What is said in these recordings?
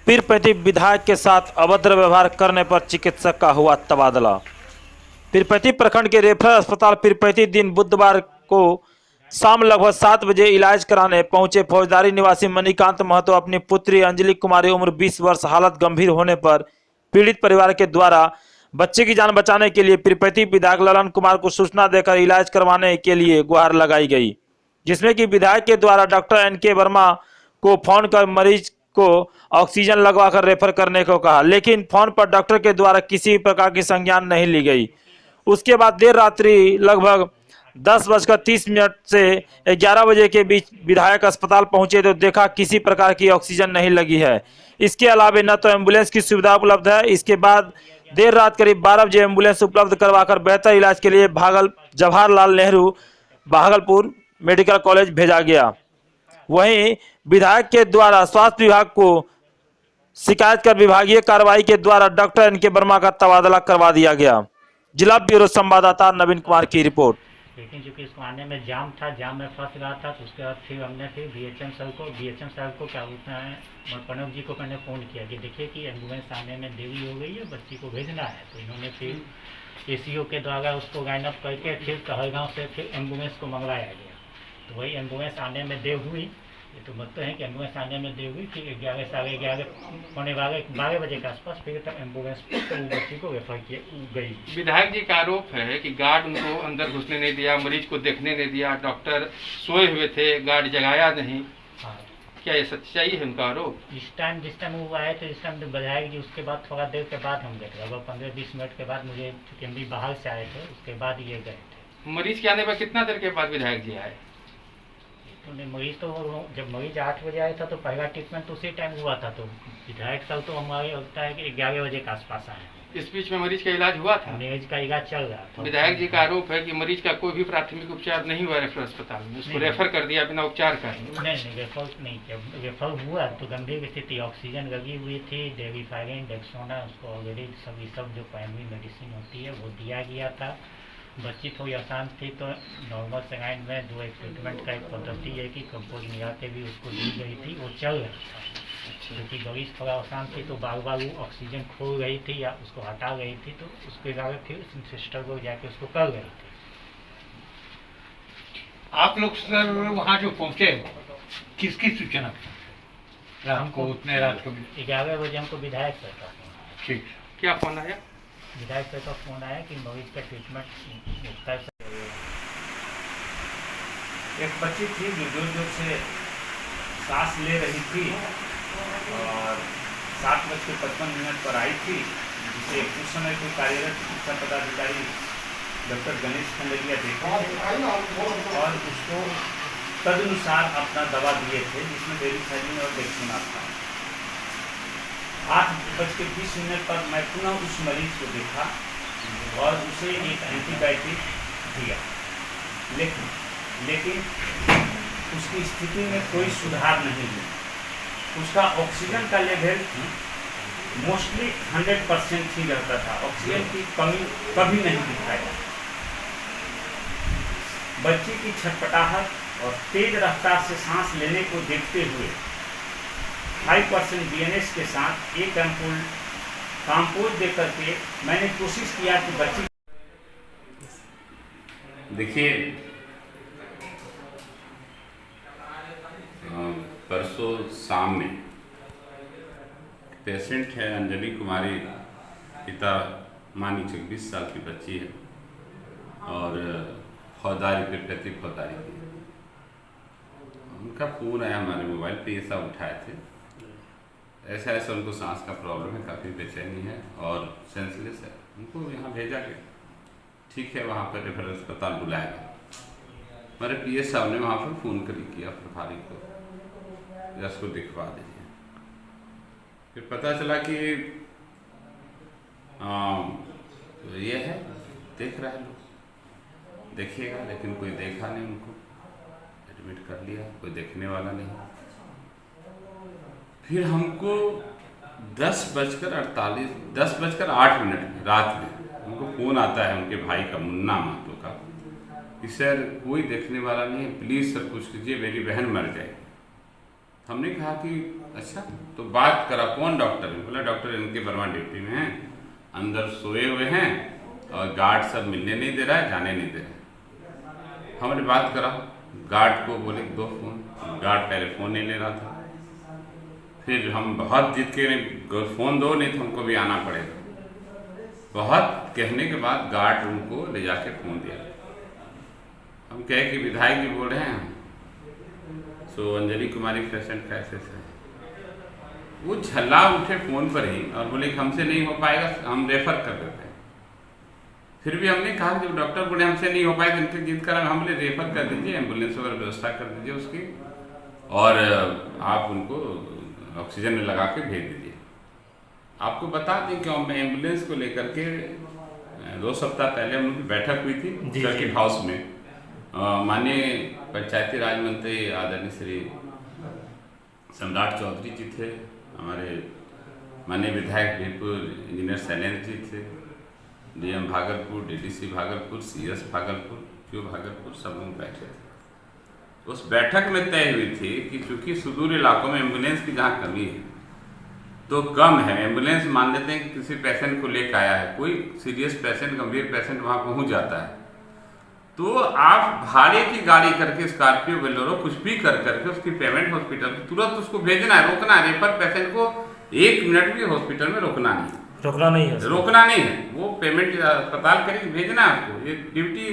पीरपैंती विधायक के साथ अभद्र व्यवहार करने पर चिकित्सक का हुआ तबादला। पीरपैंती प्रखंड के रेफरल अस्पताल पीरपैंती दिन बुधवार को शाम लगभग 7 बजे इलाज कराने पहुंचे फौजदारी निवासी मणिकांत महतो अपनी पुत्री अंजलि कुमारी उम्र 20 वर्ष हालत गंभीर होने पर पीड़ित परिवार के द्वारा बच्चे की जान बचाने के लिए पीरपैंती विधायक ललन कुमार को सूचना देकर इलाज करवाने के लिए गुहार लगाई गई, जिसमें कि विधायक के द्वारा डॉक्टर एन.के. वर्मा को फोन कर मरीज को ऑक्सीजन लगवाकर रेफर करने को कहा, लेकिन फोन पर डॉक्टर के द्वारा किसी प्रकार की संज्ञान नहीं ली गई। उसके बाद देर रात्रि लगभग 10:30 से 11 बजे के बीच विधायक अस्पताल पहुंचे तो देखा किसी प्रकार की ऑक्सीजन नहीं लगी है। इसके अलावा न तो एम्बुलेंस की सुविधा उपलब्ध है। इसके बाद देर रात करीब 12 बजे एम्बुलेंस उपलब्ध करवाकर बेहतर इलाज के लिए जवाहरलाल नेहरू भागलपुर मेडिकल कॉलेज भेजा गया। वहीं विधायक के द्वारा स्वास्थ्य विभाग को शिकायत कर विभागीय कार्रवाई के द्वारा डॉक्टर एन.के. वर्मा का तबादला करवा दिया गया। जिला ब्यूरो संवाददाता नवीन कुमार की रिपोर्ट। लेकिन चूंकि इसको आने में जाम था, जाम में फंस रहा था, तो उसके बाद फिर हमने बीएचएम साहब को क्या बोलते हैं प्रणव जी को मैंने फ़ोन किया कि देखिए कि एम्बुलेंस आने में देरी हो गई है, बच्ची को भेजना है। तो इन्होंने फिर एसीओ के द्वारा उसको लाइन अप करके फिर कहलगाँव से फिर एम्बुलेंस को मंगवाया गया। तो वही एम्बुलेंस आने में देर हुई, ये तो मतलब है कि एम्बुलेंस आने में देर हुई। फिर 11 साढ़े 11 पौने 12 बजे के आसपास फिर तक एम्बुलेंस बच्ची को रेफर किए गई। विधायक जी का आरोप है कि गार्ड उनको अंदर घुसने नहीं दिया, मरीज को देखने नहीं दिया, डॉक्टर सोए हुए थे, गार्ड जगाया नहीं। हाँ, क्या ये सच्चाई है उनका आरोप? जिस टाइम वो आए थे, इस टाइम तो विधायक जी उसके बाद थोड़ा देर के बाद हम गए थे, लगभग 15-20 मिनट के बाद मुझे चुकंदी बाहर से आए थे, उसके बाद ये गए थे। मरीज के आने पर कितना देर के बाद विधायक जी आए? तो मरीज तो जब मरीज 8 बजे आया था तो पहला ट्रीटमेंट उसी टाइम हुआ था। तो विधायक साहब तो हमारे लगता है कि 11 बजे के आसपास आए। इस बीच में मरीज का इलाज हुआ था? मरीज का इलाज चल रहा था। विधायक जी का आरोप है कि मरीज का कोई भी प्राथमिक उपचार नहीं हुआ रेफरल अस्पताल में, उसको रेफर कर दिया बिना उपचार का। नहीं, रेफर नहीं किया। रेफर हुआ तो गंभीर स्थिति, ऑक्सीजन लगी हुई थी, डेविफाइरिन, डेक्सोना, उसको ऑलरेडी सब जो प्राइमरी मेडिसिन होती है वो दिया गया था। बच्ची थोड़ी आसान थी तो नॉर्मल सेकेंड में जो एक ट्रीटमेंट का एक पद्धति है कि कंपोज मिला के भी उसको दी गई थी, वो चल रहा था। क्योंकि मरीज थोड़ा आसान थी तो बार बार वो ऑक्सीजन खो रही थी या उसको हटा गई थी, तो उसके बाद फिर सिस्टर को जाके उसको कर रही थी। आप लोग सर वहाँ जो पहुँचे किसकी सूचना रात को? उतने रात को 11 बजे हमको विधायक सर का ठीक क्या फोन आया? विधायक सर का फोन आया कि मरीज का ट्रीटमेंट। एक बच्ची थी जो जोर जोर से सांस ले रही थी और 7:55 पर आई थी, जिसे कुछ समय को कार्यरत चिकित्सा पदाधिकारी डॉक्टर गणेश खंडरिया देखा और उसको तदनुसार अपना दवा दिए थे, जिसमें डेविफाइरिन और डेक्सोना था। 8:20 पर मैं पुनः उस मरीज को देखा और उसे एक एंटीबायोटिक दिया, लेकिन उसकी स्थिति में कोई सुधार नहीं हुआ। उसका ऑक्सीजन का लेवल मोस्टली 100% ही रहता था, ऑक्सीजन की कमी कभी नहीं दिखाया। बच्ची की छटपटाहट और तेज रफ्तार से सांस लेने को देखते हुए 5% बीएनएस के साथ एक एम्पूल कॉम्पोज दे करके मैंने कोशिश किया कि बच्ची। देखिए, परसों शाम में पेशेंट है अंजलि कुमारी, पिता मानी 24 साल की बच्ची है और फौजदारी पीरपैंती फौजदारी की। उनका फ़ोन आया हमारे मोबाइल पे, ये सब उठाए थे। ऐसा उनको सांस का प्रॉब्लम है, काफ़ी बेचैनी है और सेंसलेस है। उनको यहाँ भेजा गया, ठीक है, वहाँ पर रेफरल अस्पताल बुलाया गया। हमारे पीएस साहब ने वहाँ पर फ़ोन किया प्रभारी को, इसको दिखवा दीजिए। फिर पता चला कि तो ये है, देख रहा है, लोग देखिएगा, लेकिन कोई देखा नहीं। उनको एडमिट कर लिया, कोई देखने वाला नहीं। फिर हमको 10:08 रात में हमको फ़ोन आता है उनके भाई का, मुन्ना महतो का, कि सर कोई देखने वाला नहीं है, प्लीज़ सर कुछ कीजिए, मेरी बहन मर जाएगी। हमने कहा कि अच्छा, तो बात करा कौन डॉक्टर है? बोला डॉक्टर इनके वर्मा ड्यूटी में हैं, अंदर सोए हुए हैं और गार्ड सब मिलने नहीं दे रहा है, जाने नहीं दे रहा है। हमने बात करा, गार्ड को बोले 2 फोन, गार्ड पहले फ़ोन नहीं ले रहा था। फिर हम बहुत जिद के फ़ोन दो, नहीं तो हमको भी आना पड़ेगा। बहुत कहने के बाद गार्ड उनको ले जाके फ़ोन दिया। हम कहे कि विधायक जी बोल रहे हैं, सो अंजलि कुमारी पेशेंट का ऐसे है। वो झल्ला उठे फ़ोन पर ही और बोले कि हमसे नहीं हो पाएगा, हम रेफ़र कर देते हैं। फिर भी हमने कहा कि डॉक्टर बोले हमसे नहीं हो पाएगा, इनके जिद करा, हम बोले रेफ़र कर दीजिए, एम्बुलेंस वगैरह व्यवस्था कर दीजिए उसकी, और आप उनको ऑक्सीजन में लगा के भेज दीजिए। आपको बता दें कि हम एम्बुलेंस को लेकर के 2 सप्ताह पहले हम लोग की बैठक हुई थी सर्किट हाउस में। माननीय पंचायती राज मंत्री आदरणीय श्री सम्राट चौधरी जी थे, हमारे माननीय विधायक बीरपुर इंजीनियर शैलेंद्र जी थे, DM Bhagalpur, DDC Bhagalpur, CS Bhagalpur, Q Bhagalpur, सब लोग बैठे थे। उस बैठक में तय हुई थी कि चूंकि सुदूर इलाकों में एम्बुलेंस की जहाँ कमी है तो कम है, एम्बुलेंस मान लेते हैं कि किसी पेशेंट को लेकर आया है, कोई सीरियस पेशेंट, गंभीर पेशेंट वहाँ पहुँच जाता है, तो आप भाड़े की गाड़ी करके, स्कॉर्पियो बोलेरो कुछ भी कर करके उसकी पेमेंट हॉस्पिटल तुरंत उसको भेजना है, रोकना है। रेफर पेशेंट को 1 मिनट भी हॉस्पिटल में रोकना नहीं है, वो पेमेंट अस्पताल करके भेजना है आपको। ये ड्यूटी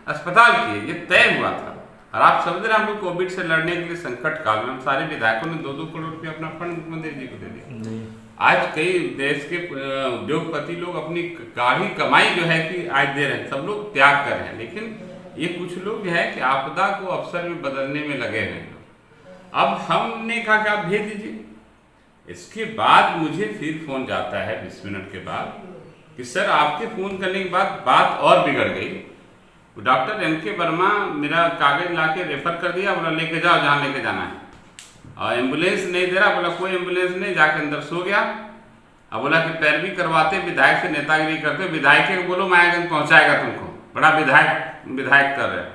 अस्पताल की है, ये तय हुआ था। और आप समझ रहे हैं, हम लोग कोविड से लड़ने के लिए संकट काल में हम सारे विधायकों ने 2-2 करोड़ रुपया अपना फंड मुख्यमंत्री जी को दे दिया। आज कई देश के उद्योगपति लोग अपनी गाढ़ी कमाई जो है कि आज दे रहे हैं, सब लोग त्याग कर रहे हैं, लेकिन ये कुछ लोग जो है कि आपदा को अवसर में बदलने में लगे हुए हैं। अब हमने कहा कि आप भेज दीजिए। इसके बाद मुझे फिर फोन जाता है 20 मिनट के बाद कि सर आपके फोन करने के बाद बात और बिगड़ गई, डॉक्टर एम.के. वर्मा मेरा कागज लाके रेफर कर दिया, बोला लेके जाओ जहाँ लेके जाना है, और एम्बुलेंस नहीं दे रहा, बोला कोई एम्बुलेंस नहीं, जाके अंदर सो गया। अब बोला कि पैरवी करवाते, विधायक से नेतागिरी करते, विधायक को बोलो मायागंज पहुंचाएगा तुमको, बड़ा विधायक कर रहे।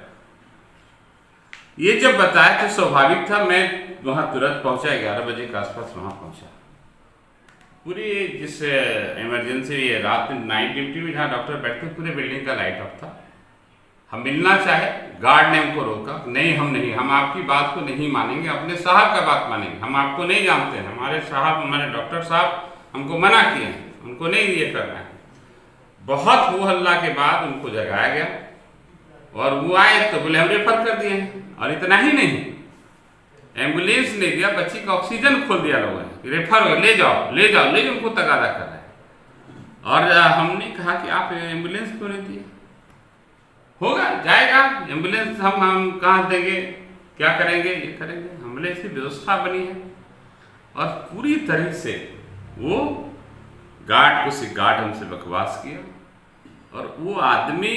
ये जब बताया तो स्वाभाविक था, मैं वहां तुरंत पहुंचा, 11 बजे के आसपास वहां पहुंचा। पूरी जिस इमरजेंसी रात में नाइट ड्यूटी में जहाँ डॉक्टर बैठते, पूरे बिल्डिंग का लाइट ऑफ था। हम मिलना चाहे, गार्ड ने हमको रोका, नहीं हम आपकी बात को नहीं मानेंगे, अपने साहब का बात मानेंगे, हम आपको नहीं जानते हैं, हमारे साहब, हमारे डॉक्टर साहब हमको मना किए हैं, उनको नहीं ये करना है। बहुत हो हल्ला के बाद उनको जगाया गया और वो आए तो बोले हम रेफर कर दिए हैं। और इतना ही नहीं, एम्बुलेंस नहीं दिया, बच्ची का ऑक्सीजन खोल दिया लोगों ने, रेफर हो, ले जाओ उनको तगादा कर रहे हैं। और हमने कहा कि आप एम्बुलेंस क्यों नहीं दिए? होगा, जाएगा एम्बुलेंस, हम कहाँ देंगे, क्या करेंगे, ये करेंगे। हमने ऐसी व्यवस्था बनी है। और पूरी तरह से वो गार्ड हमसे बकवास किया, और वो आदमी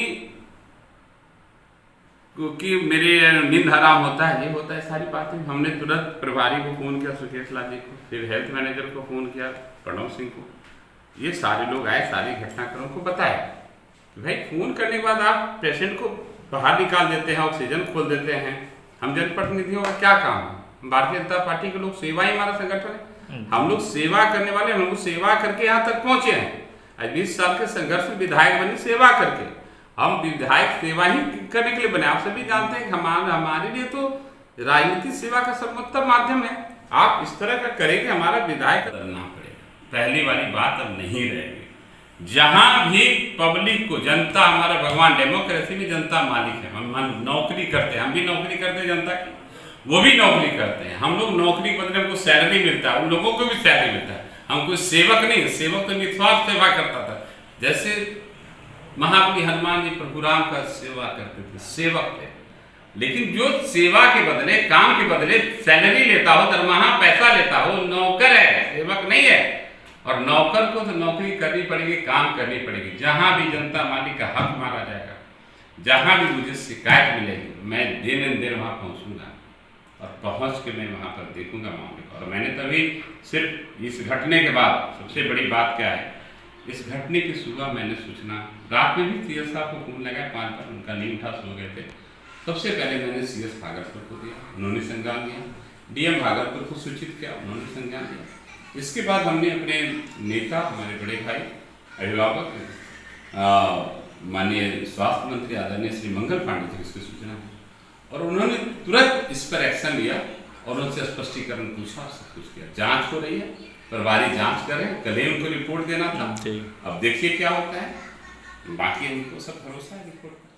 क्योंकि मेरे नींद हराम होता है, ये होता है, सारी बातें। हमने तुरंत प्रभारी को फ़ोन किया, सुकेश लाल जी को, फिर हेल्थ मैनेजर को फ़ोन किया, प्रणव सिंह को, ये सारे लोग आए, सारी घटनाक्रम को बताया कि भाई फ़ोन करने के बाद आप पेशेंट को बाहर निकाल देते हैं, ऑक्सीजन खोल देते हैं, हम जनप्रतिनिधियों का क्या काम है? भारतीय जनता पार्टी के लोग, सेवा ही हमारा संगठन है, हम लोग सेवा करने वाले, हम लोग सेवा करके यहाँ तक पहुँचे हैं। आज 20 साल के संघर्ष में विधायक बने सेवा करके, हम विधायक सेवा ही करने के लिए बने। आप सभी जानते हैं कि हमारे लिए तो राजनीतिक सेवा का सर्वोत्तम माध्यम है। आप इस तरह का करें कि हमारा विधायक बदलना पड़ेगा। पहली वाली बात अब नहीं रहेगी। जहां भी पब्लिक को, जनता हमारा भगवान, डेमोक्रेसी में जनता मालिक है। हम नौकरी करते हैं, हम भी नौकरी करते हैं जनता की, वो भी नौकरी करते हैं। हम लोग नौकरी के बदले हमको सैलरी मिलता है, उन लोगों को भी सैलरी मिलता है। हम कोई सेवक नहीं, सेवक तो निस्वार्थ सेवा करता था। जैसे महाबली हनुमान जी प्रभु राम का सेवा करते थे, सेवक थे। लेकिन जो सेवा के बदले, काम के बदले सैलरी लेता हो, दरमाहा पैसा लेता हो, नौकर है, सेवक नहीं है। और नौकर को तो नौकरी करनी पड़ेगी, काम करनी पड़ेगी। जहां भी जनता मालिक का हक मारा जाएगा, जहां भी मुझे शिकायत मिलेगी, मैं दिन वहां पहुंचूंगा और पहुंच के मैं वहां पर देखूंगा मामले को। और मैंने तभी सिर्फ इस घटने के बाद, सबसे बड़ी बात क्या है, इस घटने की सुबह मैंने सूचना, रात में भी सीएस साहब को फोन लगाया 5 बार, उनका नींद उठा, सो गए थे। सबसे पहले मैंने सीएस भागलपुर को दिया, उन्होंने संज्ञान लिया। डीएम भागलपुर को सूचित किया, उन्होंने संज्ञान लिया। इसके बाद हमने अपने नेता, हमारे बड़े भाई अभिभावक माननीय स्वास्थ्य मंत्री आदरणीय श्री मंगल पांडे जी को इसकी सूचना दी और उन्होंने तुरंत इस पर एक्शन लिया और उनसे स्पष्टीकरण पूछा, सब कुछ किया। जांच हो रही है, प्रभारी जांच करें, कल ही उनको रिपोर्ट देना था। अब देखिए क्या होता है, बाकी उनको सब भरोसा है रिपोर्ट।